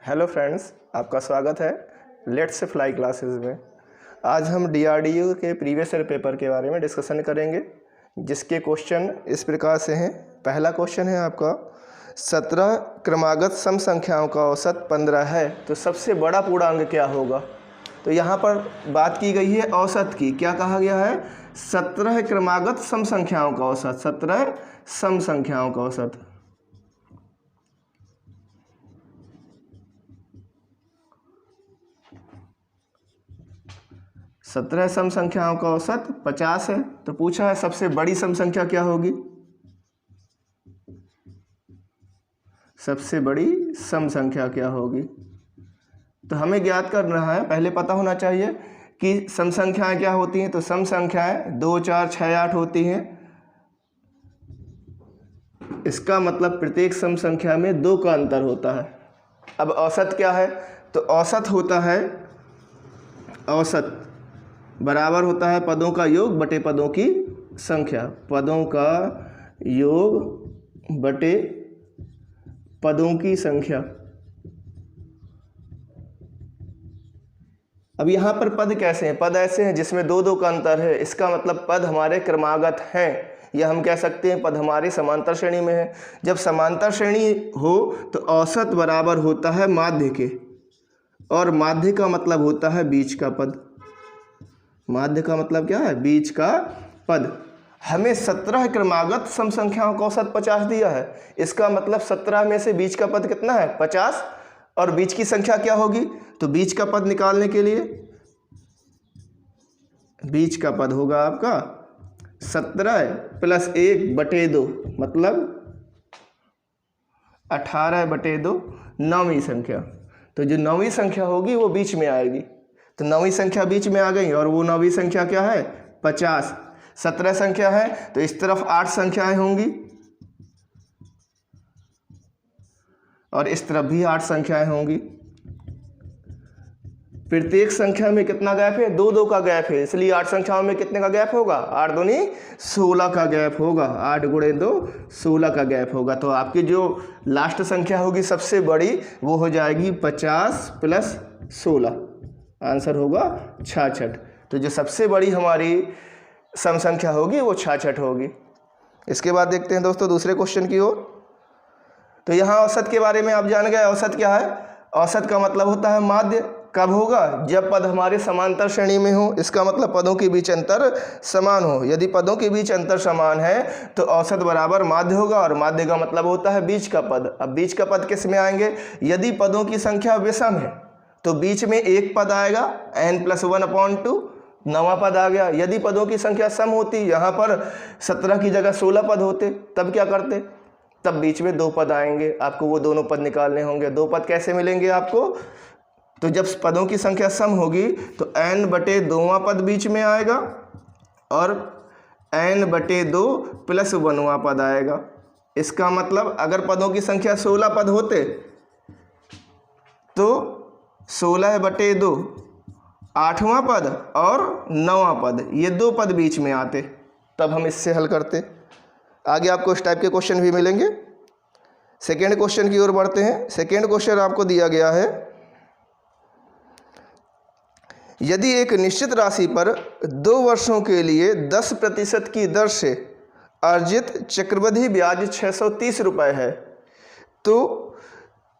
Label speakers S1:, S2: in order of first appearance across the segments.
S1: Hello friends, आपका स्वागत है लेट्स फ्लाई क्लासेस में। आज हम डीआरडीओ के प्रीवियस ईयर पेपर के बारे में डिस्कशन करेंगे, जिसके क्वेश्चन इस प्रकार से हैं। पहला क्वेश्चन है आपका 17 क्रमागत सम संख्याओं का औसत 15 है, तो सबसे बड़ा पूर्णांक क्या होगा। तो यहाँ पर बात की गई है औसत की। क्या कहा गया है? 17 क्रमागत सम संख्याओं का औसत, 17 सम संख्याओं का औसत। सत्रह सम संख्याओं का औसत 50 है। तो पूछा है सबसे बड़ी सम संख्या क्या होगी। सबसे बड़ी सम संख्या क्या होगी, तो हमें ज्ञात करना है। पहले पता होना चाहिए कि सम संख्याएं क्या होती हैं। तो सम संख्याएं 2, 4, 6, 8 होती हैं। इसका मतलब प्रत्येक सम संख्या में 2 का अंतर होता है। अब औसत क्या है? तो औसत होता है, औसत बराबर होता है पदों का योग बटे पदों की संख्या। पदों का योग बटे पदों की संख्या। अब यहाँ पर पद कैसे हैं? पद ऐसे हैं जिसमें 2-2 का अंतर है। इसका मतलब पद हमारे क्रमागत हैं, या हम कह सकते हैं पद हमारे समांतर श्रेणी में है। जब समांतर श्रेणी हो तो औसत बराबर होता है माध्य के, और माध्य का मतलब होता है बीच का पद। माध्य का मतलब क्या है? बीच का पद। हमें 17 क्रमागत सम संख्याओं का औसत 50 दिया है। इसका मतलब 17 में से बीच का पद कितना है? 50। और बीच की संख्या क्या होगी? तो बीच का पद निकालने के लिए बीच का पद होगा आपका 17 प्लस 1 बटे 2, मतलब 18 बटे 2, 9वीं संख्या। तो जो 9वीं संख्या होगी वो बीच में आएगी। तो 9वीं संख्या बीच में आ गई, और वो 9वीं संख्या क्या है? 50। 17 संख्या है तो इस तरफ 8 संख्याएं होंगी, और इस तरफ भी 8 संख्याएं होंगी। प्रत्येक संख्या में कितना गैप है? 2-2 का गैप है। इसलिए 8 संख्याओं में कितने का गैप होगा? 8 दूनी 16 का गैप होगा। 8 गुणे 2 16 का गैप होगा। तो आपकी जो लास्ट संख्या होगी सबसे बड़ी, वो हो जाएगी 50 प्लस 16। आंसर होगा 66। तो जो सबसे बड़ी हमारी सम संख्या होगी वो 66 होगी। इसके बाद देखते हैं दोस्तों दूसरे क्वेश्चन की ओर। तो यहाँ औसत के बारे में आप जान गए। औसत क्या है? औसत का मतलब होता है माध्य। कब होगा? जब पद हमारे समांतर श्रेणी में हो। इसका मतलब पदों के बीच अंतर समान हो। यदि पदों के बीच अंतर समान है तो औसत बराबर माध्य होगा, और माध्य का मतलब होता है बीच का पद। अब बीच का पद किस में आएंगे? यदि पदों की संख्या विषम है तो बीच में एक पद आएगा n+1/2, 9वां पद आ गया। यदि पदों की संख्या सम होती, यहाँ पर 17 की जगह 16 पद होते, तब क्या करते? तब बीच में 2 पद आएंगे। आपको वो दोनों पद निकालने होंगे। 2 पद कैसे मिलेंगे आपको? तो जब पदों की संख्या सम होगी तो n/2वां पद बीच में आएगा, और n/2 प्लस 1वां पद आएगा। इसका मतलब अगर पदों की संख्या 16 पद होते तो 16/2 8वां पद और 9वां पद, ये 2 पद बीच में आते, तब हम इससे हल करते। आगे आपको इस टाइप के क्वेश्चन भी मिलेंगे। सेकेंड क्वेश्चन की ओर बढ़ते हैं। सेकेंड क्वेश्चन आपको दिया गया है, यदि एक निश्चित राशि पर 2 वर्षों के लिए 10% की दर से अर्जित चक्रवृद्धि ब्याज 630 रुपये है, तो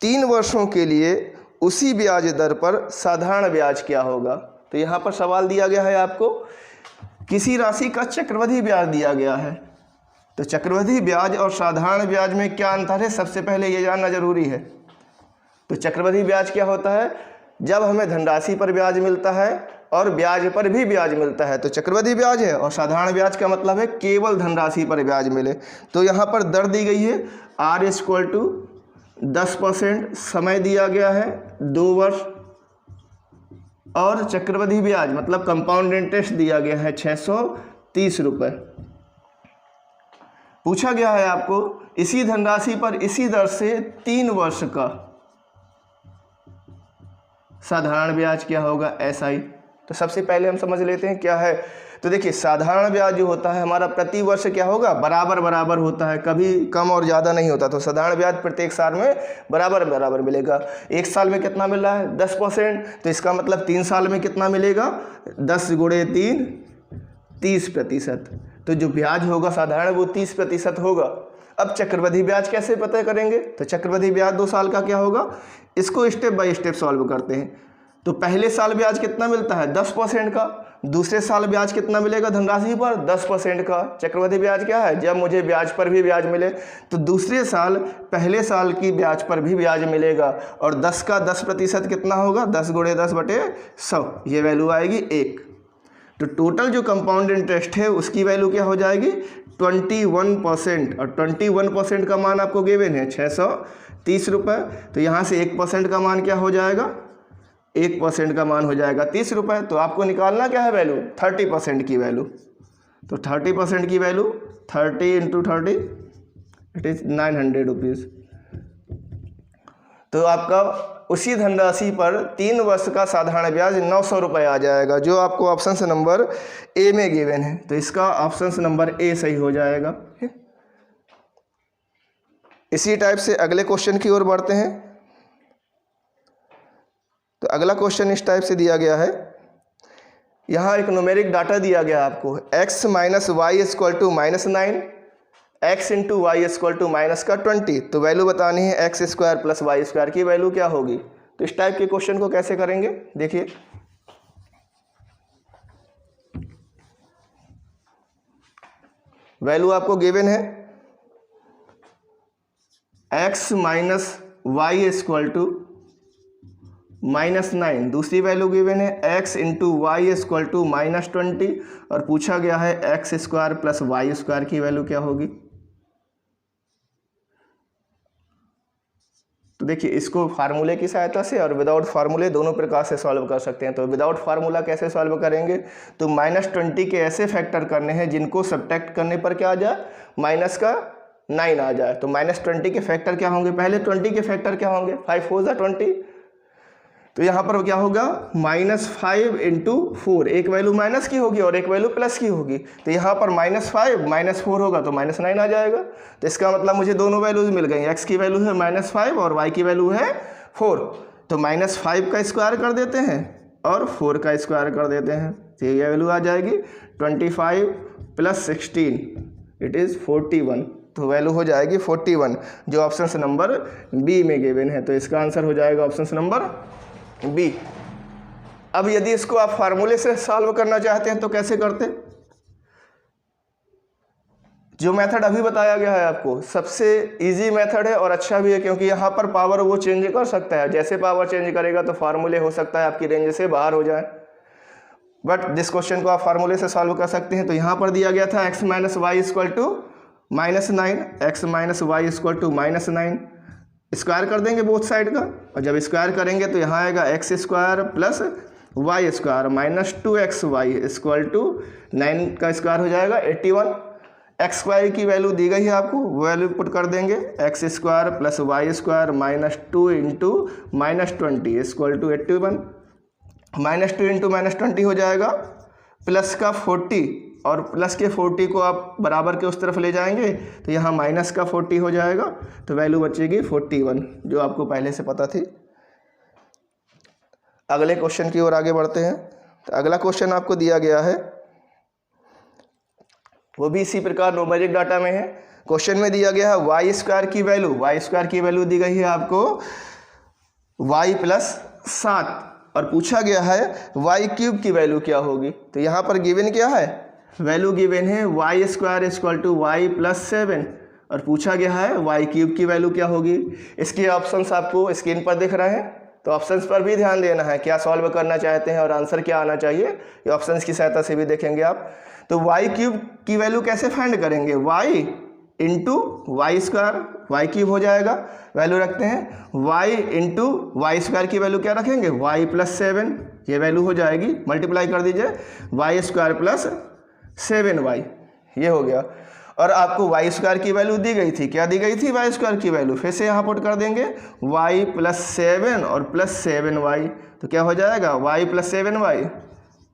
S1: 3 वर्षों के लिए उसी ब्याज दर पर साधारण ब्याज क्या होगा। तो यहाँ पर सवाल दिया गया है आपको, किसी राशि का चक्रवृद्धि ब्याज दिया गया है। तो चक्रवृद्धि ब्याज और साधारण ब्याज में क्या अंतर है, सबसे पहले ये जानना जरूरी है। तो चक्रवृद्धि ब्याज क्या होता है? जब हमें धनराशि पर ब्याज मिलता है और ब्याज पर भी ब्याज मिलता है तो चक्रवृद्धि ब्याज है, और साधारण ब्याज का मतलब है केवल धनराशि पर ब्याज मिले। तो यहाँ पर दर दी गई है R=10%, समय दिया गया है 2 वर्ष, और चक्रवृद्धि ब्याज मतलब कंपाउंड इंटरेस्ट दिया गया है 630 रुपये। पूछा गया है आपको इसी धनराशि पर इसी दर से 3 वर्ष का साधारण ब्याज क्या होगा, SI। तो सबसे पहले हम समझ लेते हैं क्या है तो देखिए साधारण ब्याज जो होता है हमारा प्रति वर्ष क्या होगा, बराबर बराबर होता है, कभी कम और ज़्यादा नहीं होता। तो साधारण ब्याज प्रत्येक साल में बराबर बराबर मिलेगा। एक साल में कितना मिल रहा है 10%, तो इसका मतलब 3 साल में कितना मिलेगा 10 गुणे 3 30%। तो जो ब्याज होगा साधारण वो 30% होगा। अब चक्रवृद्धि ब्याज कैसे पता करेंगे, तो चक्रवृद्धि ब्याज 2 साल का क्या होगा, इसको स्टेप बाय स्टेप सॉल्व करते हैं। तो पहले साल ब्याज कितना मिलता है 10% का, दूसरे साल ब्याज कितना मिलेगा धनराशि पर 10% का। चक्रवृद्धि ब्याज क्या है, जब मुझे ब्याज पर भी ब्याज मिले तो दूसरे साल पहले साल की ब्याज पर भी ब्याज मिलेगा, और 10 का 10% कितना होगा 10 गुणे 10/100, ये वैल्यू आएगी 1। तो टोटल जो कंपाउंड इंटरेस्ट है उसकी वैल्यू क्या हो जाएगी 21%, और 21% का मान आपको गिवन है 630 रुपये। तो यहाँ से 1% का मान क्या हो जाएगा, 1% का मान हो जाएगा 30 रुपये। तो आपको निकालना क्या है वैल्यू 30% की वैल्यू। तो 30% की वैल्यू 30 × 30 इट इज़ 900 रुपीज़। तो आपका उसी धनराशि पर 3 वर्ष का साधारण ब्याज 900 रुपये आ जाएगा, जो आपको ऑप्शन नंबर ए में गिवन है। तो इसका ऑप्शन नंबर ए सही हो जाएगा। इसी टाइप से अगले क्वेश्चन की ओर बढ़ते हैं। तो अगला क्वेश्चन इस टाइप से दिया गया है, यहाँ एक न्यूमेरिक डाटा दिया गया आपको x - y = -9, x × y = -20। तो वैल्यू बतानी है x² + y² की वैल्यू क्या होगी। तो इस टाइप के क्वेश्चन को कैसे करेंगे, देखिए वैल्यू आपको गिवन है x - y = -9, दूसरी वैल्यू गिवन है x × y = -20, और पूछा गया है x² + y² की वैल्यू क्या होगी। तो देखिए इसको फार्मूले की सहायता से और विदाउट फार्मूले दोनों प्रकार से सॉल्व कर सकते हैं। तो विदाउट फार्मूला कैसे सॉल्व करेंगे, तो -20 के ऐसे फैक्टर करने हैं जिनको सब्ट्रैक्ट करने पर क्या आ जाए -9 आ जाए। तो -20 के फैक्टर क्या होंगे, पहले 20 के फैक्टर क्या होंगे, 5 4 = 20। तो यहाँ पर क्या होगा -5 × 4, एक वैल्यू माइनस की होगी और एक वैल्यू प्लस की होगी। तो यहाँ पर -5 - 4 होगा तो -9 आ जाएगा। तो इसका मतलब मुझे दोनों वैल्यूज मिल गई, x की वैल्यू है -5 और y की वैल्यू है 4। तो -5 का स्क्वायर कर देते हैं और 4 का स्क्वायर कर देते हैं, तो ये वैल्यू आ जाएगी 25 + 16 इट इज़ 41। तो वैल्यू हो जाएगी 41, जो ऑप्शन नंबर बी में गिवन है। तो इसका आंसर हो जाएगा ऑप्शन नंबर बी। अब यदि इसको आप फार्मूले से सॉल्व करना चाहते हैं तो कैसे करते, जो मेथड अभी बताया गया है आपको सबसे इजी मेथड है और अच्छा भी है, क्योंकि यहाँ पर पावर वो चेंज कर सकता है, जैसे पावर चेंज करेगा तो फार्मूले हो सकता है आपकी रेंज से बाहर हो जाए। बट जिस क्वेश्चन को आप फार्मूले से सॉल्व कर सकते हैं, तो यहाँ पर दिया गया था x - y = -9, x - y = -9, square कर देंगे बोथ साइड का, और जब स्क्वायर करेंगे तो यहाँ आएगा x² + y² -2xy = 9 का स्क्वायर हो जाएगा 81। x² की वैल्यू दी गई है आपको, वो वैल्यू पुट कर देंगे x² + y² -2 × -20 = 81। -2 × -20 हो जाएगा प्लस का 40, और प्लस के 40 को आप बराबर के उस तरफ ले जाएंगे तो यहाँ माइनस का 40 हो जाएगा, तो वैल्यू बचेगी 41, जो आपको पहले से पता थी। अगले क्वेश्चन की ओर आगे बढ़ते हैं। तो अगला क्वेश्चन आपको दिया गया है, वो भी इसी प्रकार न्यूमेरिक डाटा में है। क्वेश्चन में दिया गया है y² की वैल्यू दी गई है आपको y + 7, और पूछा गया है y³ की वैल्यू क्या होगी। तो यहाँ पर गिवन क्या है, वैल्यू गिवन है y² = y + 7, और पूछा गया है y³ की वैल्यू क्या होगी। इसके ऑप्शंस आपको स्क्रीन पर दिख रहे हैं, तो ऑप्शंस पर भी ध्यान देना है, क्या सॉल्व करना चाहते हैं और आंसर क्या आना चाहिए, ये ऑप्शंस की सहायता से भी देखेंगे आप। तो y³ की वैल्यू कैसे फाइंड करेंगे, y × y² हो जाएगा, वैल्यू रखते हैं y × y² की वैल्यू क्या रखेंगे y + 7, ये वैल्यू हो जाएगी, मल्टीप्लाई कर दीजिए y² + 7y, ये हो गया। और आपको y² की वैल्यू दी गई थी, क्या दी गई थी y² की वैल्यू, फिर से यहाँ पुट कर देंगे y + 7 और +7y, तो क्या हो जाएगा y + 7y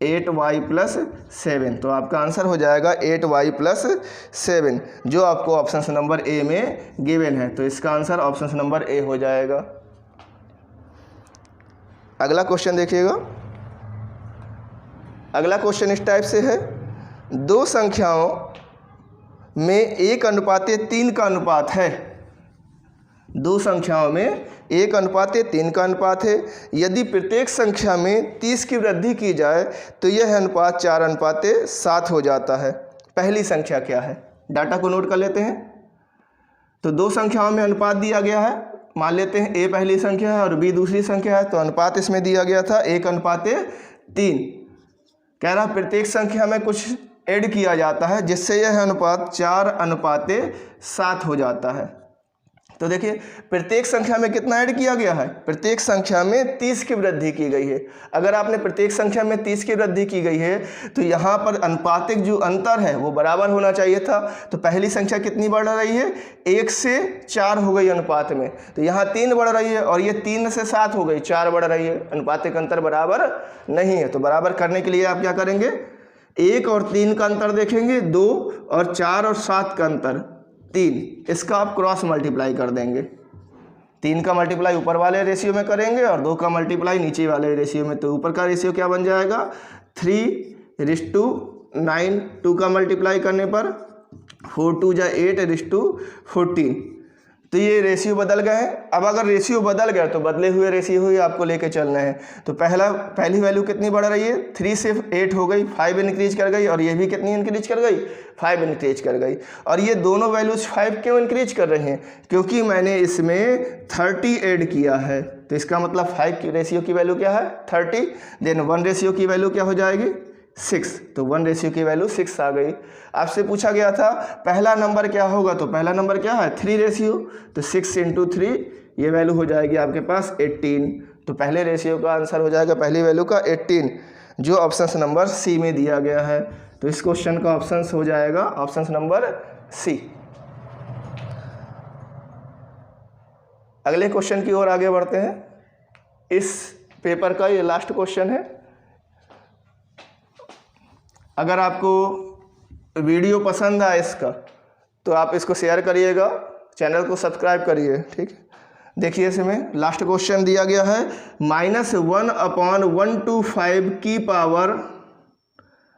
S1: 8y प्लस 7। तो आपका आंसर हो जाएगा 8y प्लस 7, जो आपको ऑप्शन नंबर ए में गिवन है। तो इसका आंसर ऑप्शन नंबर ए हो जाएगा। अगला क्वेश्चन देखिएगा। अगला क्वेश्चन इस टाइप से है, दो संख्याओं में 1:3 का अनुपात है। दो संख्याओं में 1:3 का अनुपात है। यदि प्रत्येक संख्या में 30 की वृद्धि की जाए तो यह अनुपात 4:7 हो जाता है। पहली संख्या क्या है? डाटा को नोट कर लेते हैं। तो दो संख्याओं में अनुपात दिया गया है, मान लेते हैं a पहली संख्या है और b दूसरी संख्या है। तो अनुपात इसमें दिया गया था 1:3। कह रहा प्रत्येक संख्या में कुछ ऐड किया जाता है जिससे यह अनुपात 4:7 हो जाता है। तो देखिए प्रत्येक संख्या में कितना ऐड किया गया है? प्रत्येक संख्या में 30 की वृद्धि की गई है। अगर आपने प्रत्येक संख्या में 30 की वृद्धि की गई है तो यहाँ पर अनुपातिक जो अंतर है वो बराबर होना चाहिए था। तो पहली संख्या कितनी बढ़ रही है? 1 से 4 हो गई अनुपात में। तो यहाँ 3 बढ़ रही है और ये 3 से 7 हो गई, 4 बढ़ रही है। अनुपातिक अंतर बराबर नहीं है। तो बराबर करने के लिए आप क्या करेंगे? 1 और 3 का अंतर देखेंगे, 2 और 4 और 7 का अंतर 3, इसका आप क्रॉस मल्टीप्लाई कर देंगे। 3 का मल्टीप्लाई ऊपर वाले रेशियो में करेंगे और 2 का मल्टीप्लाई नीचे वाले रेशियो में। तो ऊपर का रेशियो क्या बन जाएगा? 3:9। 2 का मल्टीप्लाई करने पर 4 2 = 8:14। तो ये रेशियो बदल गए हैं। अब अगर रेशियो बदल गए तो बदले हुए रेशियो ही आपको लेके चलना है। तो पहली वैल्यू कितनी बढ़ रही है? 3 से 8 हो गई, 5 इंक्रीज कर गई। और ये भी कितनी इंक्रीज कर गई? 5 इंक्रीज कर गई। और ये दोनों वैल्यूज 5 क्यों इंक्रीज कर रहे हैं? क्योंकि मैंने इसमें 30 ऐड किया है। तो इसका मतलब 5 की रेशियो की वैल्यू क्या है? 30। देन 1 रेशियो की वैल्यू क्या हो जाएगी? 6। तो 1 रेशियो की वैल्यू 6 आ गई। आपसे पूछा गया था पहला नंबर क्या होगा? तो पहला नंबर क्या है? 3 रेशियो। तो 6 × 3 ये वैल्यू हो जाएगी आपके पास 18। तो पहले रेशियो का आंसर हो जाएगा पहली वैल्यू का 18, जो ऑप्शन नंबर सी में दिया गया है। तो इस क्वेश्चन का ऑप्शन हो जाएगा ऑप्शन नंबर सी। अगले क्वेश्चन की ओर आगे बढ़ते हैं। इस पेपर का ये लास्ट क्वेश्चन है। अगर आपको वीडियो पसंद आए इसका तो आप इसको शेयर करिएगा, चैनल को सब्सक्राइब करिए, ठीक है। देखिए इसमें लास्ट क्वेश्चन दिया गया है -1/125 की पावर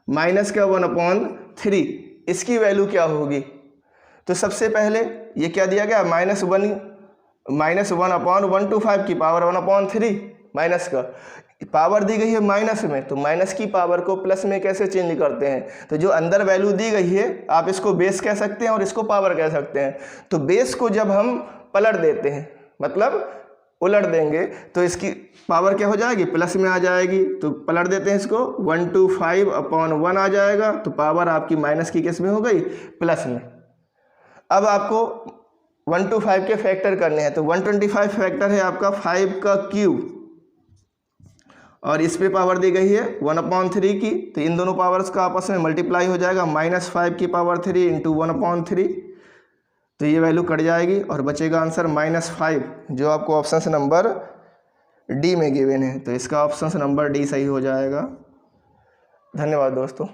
S1: -1/3, इसकी वैल्यू क्या होगी? तो सबसे पहले ये क्या दिया गया? -1/125 की पावर 1/3, माइनस का पावर दी गई है माइनस में, तो माइनस की पावर को प्लस में कैसे चेंज करते हैं? तो जो अंदर वैल्यू दी गई है आप इसको बेस कह सकते हैं और इसको पावर कह सकते हैं। तो बेस को जब हम पलट देते हैं, मतलब उलट देंगे, तो इसकी पावर क्या हो जाएगी? प्लस में आ जाएगी। तो पलट देते हैं इसको, 125/1 आ जाएगा। तो पावर आपकी माइनस की किस में हो गई? प्लस में। अब आपको 125 के फैक्टर करने हैं। तो 125 फैक्टर है आपका 5 का क्यूब और इस पे पावर दी गई है 1/3 की। तो इन दोनों पावर्स का आपस में मल्टीप्लाई हो जाएगा, -5 की पावर 3 × 1/3। तो ये वैल्यू कट जाएगी और बचेगा आंसर -5, जो आपको ऑप्शन नंबर डी में गिवन है। तो इसका ऑप्शन नंबर डी सही हो जाएगा। धन्यवाद दोस्तों।